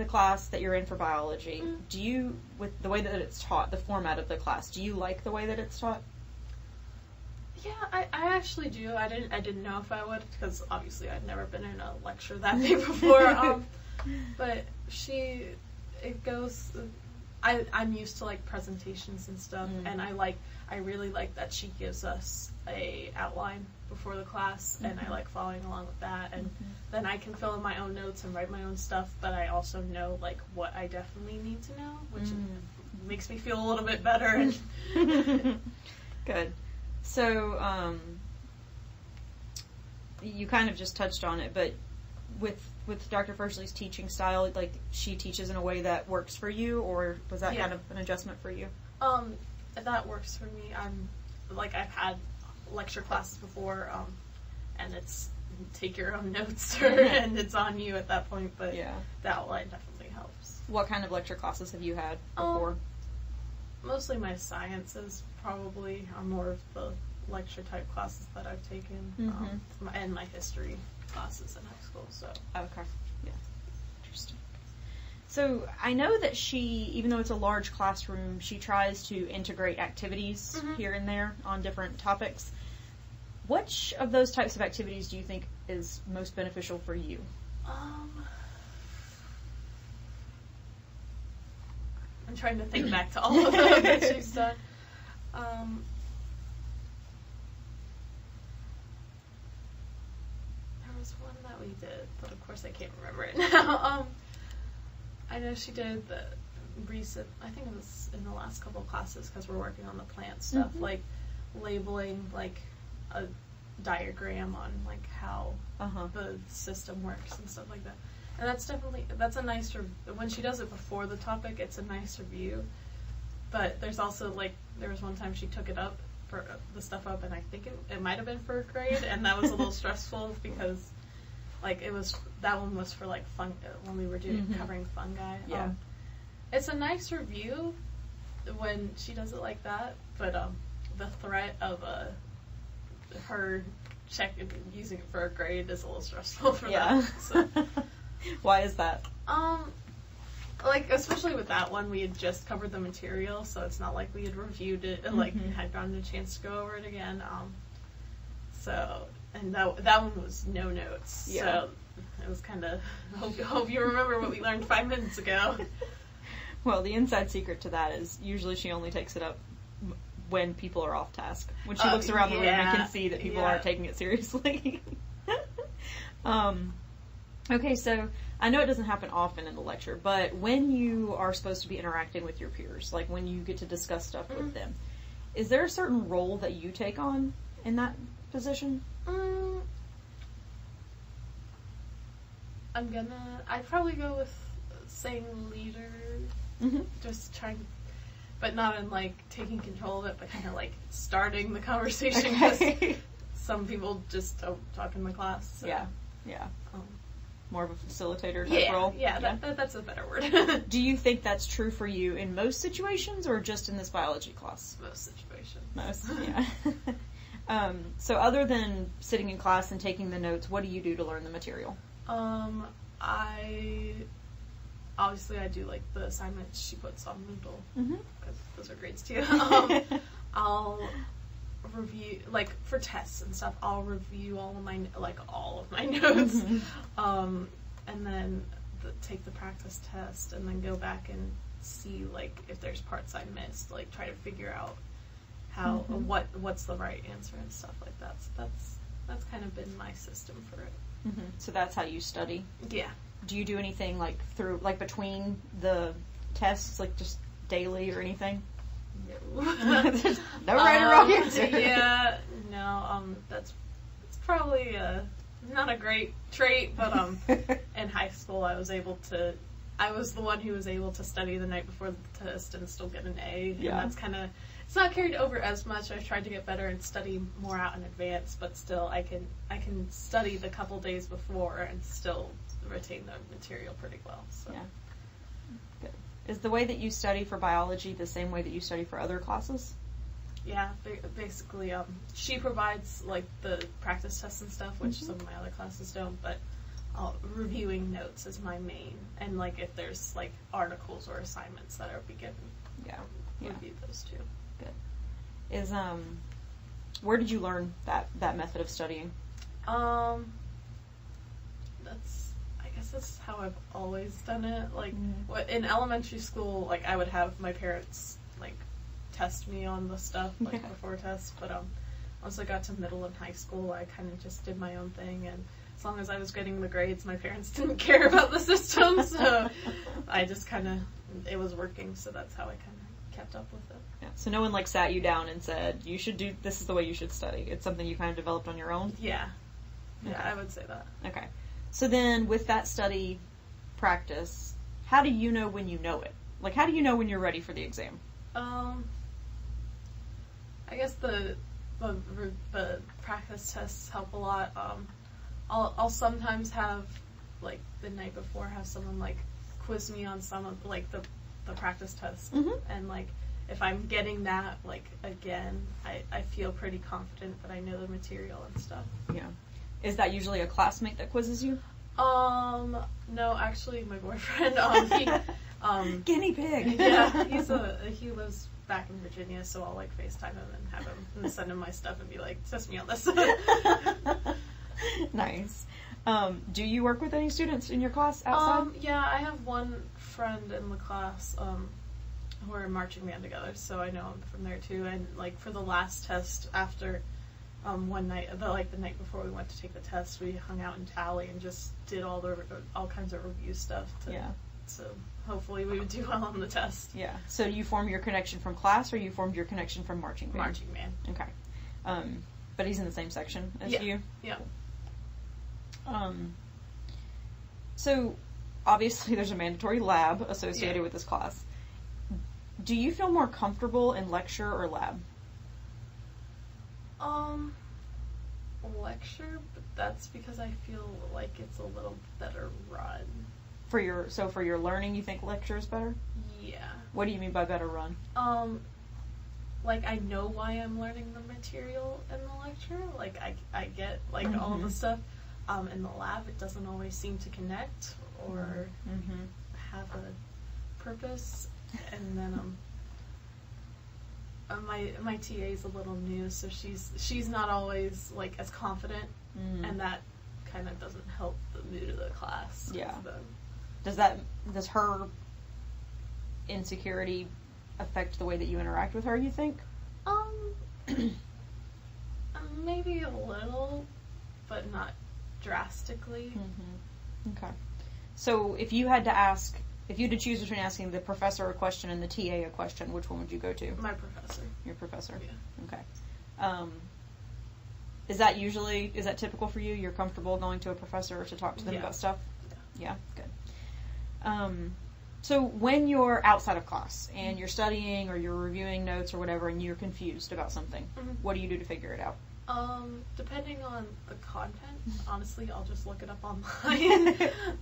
the class that you're in for biology, do you, with the way that it's taught, the format of the class, do you like the way that it's taught? Yeah, I actually do. I didn't know if I would, because obviously I'd never been in a lecture that big before. But I'm used to like presentations and stuff, and I really like that she gives us a outline before the class, and I like following along with that, and then I can fill in my own notes and write my own stuff, but I also know like what I definitely need to know, which makes me feel a little bit better. Good. So, you kind of just touched on it, but with Dr. Fursley's teaching style, like, she teaches in a way that works for you, or was that kind of an adjustment for you? That works for me. I've had lecture classes before, and it's take your own notes, and it's on you at that point, but the outline definitely helps. What kind of lecture classes have you had before? Mostly my sciences probably are more of the lecture type classes that I've taken, and my history classes in high school. So okay, yeah, interesting. So I know that she, even though it's a large classroom, she tries to integrate activities here and there on different topics. Which of those types of activities do you think is most beneficial for you? I'm trying to think back to all of them that she's done. There was one that we did, but of course I can't remember it now. I know she did the recent, I think it was in the last couple of classes, because we're working on the plant stuff, like labeling like a diagram on like how the system works and stuff like that. And that's a nice, when she does it before the topic, it's a nice review. But there's also, like, there was one time she took it up, for the stuff up, and I think it might have been for a grade, and that was a little stressful because, like, that one was for, like, when we were covering fungi. Yeah. It's a nice review when she does it like that, but the threat of her using it for a grade is a little stressful for that. So. Why is that? Like, especially with that one, we had just covered the material, so it's not like we had reviewed it and, like, had gotten a chance to go over it again. And that one was no notes. Yeah. So it was kind of, hope you remember what we learned 5 minutes ago. Well, the inside secret to that is usually she only takes it up when people are off task. When she looks around the room and can see that people aren't taking it seriously. Okay, so I know it doesn't happen often in the lecture, but when you are supposed to be interacting with your peers, like when you get to discuss stuff with them, is there a certain role that you take on in that position? I'd probably go with saying leader, just trying, but not in like taking control of it, but kind of like starting the conversation, because some people just don't talk in my class. So. Yeah. More of a facilitator type role? Yeah, that's a better word. Do you think that's true for you in most situations, or just in this biology class? Most situations. Most, yeah. So other than sitting in class and taking the notes, what do you do to learn the material? I do like the assignments she puts on Moodle, because those are grades too. I'll review, like, for tests and stuff, I'll review all of my notes, and then take the practice test, and then go back and see, like, if there's parts I missed, like, try to figure out how, what's the right answer and stuff like that. So that's kind of been my system for it. So that's how you study? Yeah. Do you do anything, like, between the tests, like, just daily or anything? No. No right or wrong answer. Yeah, no, it's probably not a great trait, but in high school I was the one who was able to study the night before the test and still get an A, and that's kind of, it's not carried over as much. I tried to get better and study more out in advance, but still I can study the couple days before and still retain the material pretty well. So. Yeah. Good. Is the way that you study for biology the same way that you study for other classes? Yeah, basically, she provides, like, the practice tests and stuff, which some of my other classes don't, but reviewing notes is my main, and like if there's like articles or assignments that are given, review those too. Good. Is where did you learn that method of studying? I guess that's how I've always done it. Like in elementary school, like I would have my parents like test me on the stuff like before tests, but once I got to middle and high school, I kind of just did my own thing, and as long as I was getting the grades, my parents didn't care about the system, so I just it was working, so that's how I kind of kept up with it. Yeah. So no one like sat you down and said, this is the way you should study. It's something you kind of developed on your own? Yeah. Yeah, Okay. I would say that. Okay. So then with that study practice, how do you know when you know it? Like, how do you know when you're ready for the exam? I guess the practice tests help a lot. I'll sometimes have, like, the night before, have someone, like, quiz me on some of, like, the practice test. Mm-hmm. And, like, if I'm getting that, like, again, I feel pretty confident that I know the material and stuff. Yeah. Is that usually a classmate that quizzes you? No, actually, my boyfriend, Guinea pig! Yeah, he lives back in Virginia, so I'll, like, FaceTime him and have him, and send him my stuff and be like, test me on this. Nice. Do you work with any students in your class outside? Yeah, I have one friend in the class, who are in marching band together, so I know him from there too, and, like, for the last test after, one night, the night before we went to take the test, we hung out in Tally and just did all kinds of review stuff. So hopefully we would do well on the test. Yeah. So you formed your connection from class, or you formed your connection from marching band? Marching band. Okay. But he's in the same section as you? Yeah. So obviously there's a mandatory lab associated with this class. Do you feel more comfortable in lecture or lab? Lecture, but that's because I feel like it's a little better run. For your learning, you think lecture is better? Yeah. What do you mean by better run? Like, I know why I'm learning the material in the lecture. Like, I get, like, all of the stuff. In the lab, it doesn't always seem to connect or have a purpose. And then, my TA is a little new, so she's not always, like, as confident, and that kind of doesn't help the mood of the class. Yeah. Does her insecurity affect the way that you interact with her, you think? Maybe a little, but not drastically. Okay. So if you had to choose between asking the professor a question and the TA a question, which one would you go to? My professor. Your professor? Yeah. Okay. Is that typical for you? You're comfortable going to a professor to talk to them about stuff? Yeah. Good. So when you're outside of class and you're studying or you're reviewing notes or whatever and you're confused about something, what do you do to figure it out? Depending on the content, honestly, I'll just look it up online.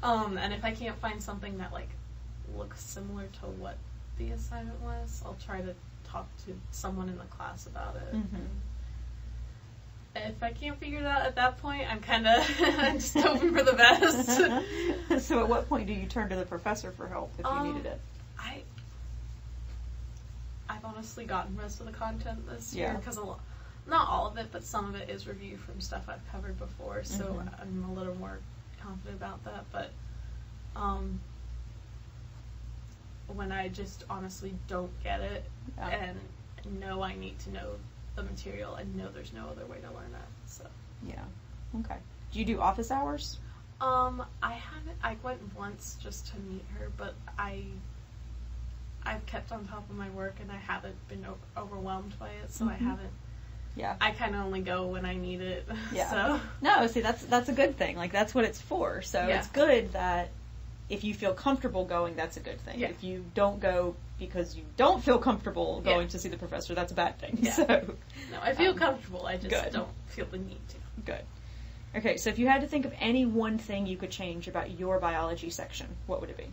And if I can't find something that, like, looks similar to what the assignment was, I'll try to talk to someone in the class about it. If I can't figure it out at that point, I'm kind of just hoping for the best. So at what point do you turn to the professor for help if you needed it? I've honestly gotten most of the content this year, because not all of it, but some of it is review from stuff I've covered before, so I'm a little more confident about that. But when I just honestly don't get it and know I need to know the material, I know there's no other way to learn that. So okay. Do you do office hours? I haven't. I went once just to meet her, but I've kept on top of my work and I haven't been overwhelmed by it, so I haven't. Yeah. I kind of only go when I need it. Yeah. So. No, see, that's a good thing. Like, that's what it's for. So it's good that if you feel comfortable going, that's a good thing. Yeah. If you don't go because you don't feel comfortable going to see the professor, that's a bad thing. Yeah. So, no, I feel comfortable. I just don't feel the need to. Good. Okay, so if you had to think of any one thing you could change about your biology section, what would it be?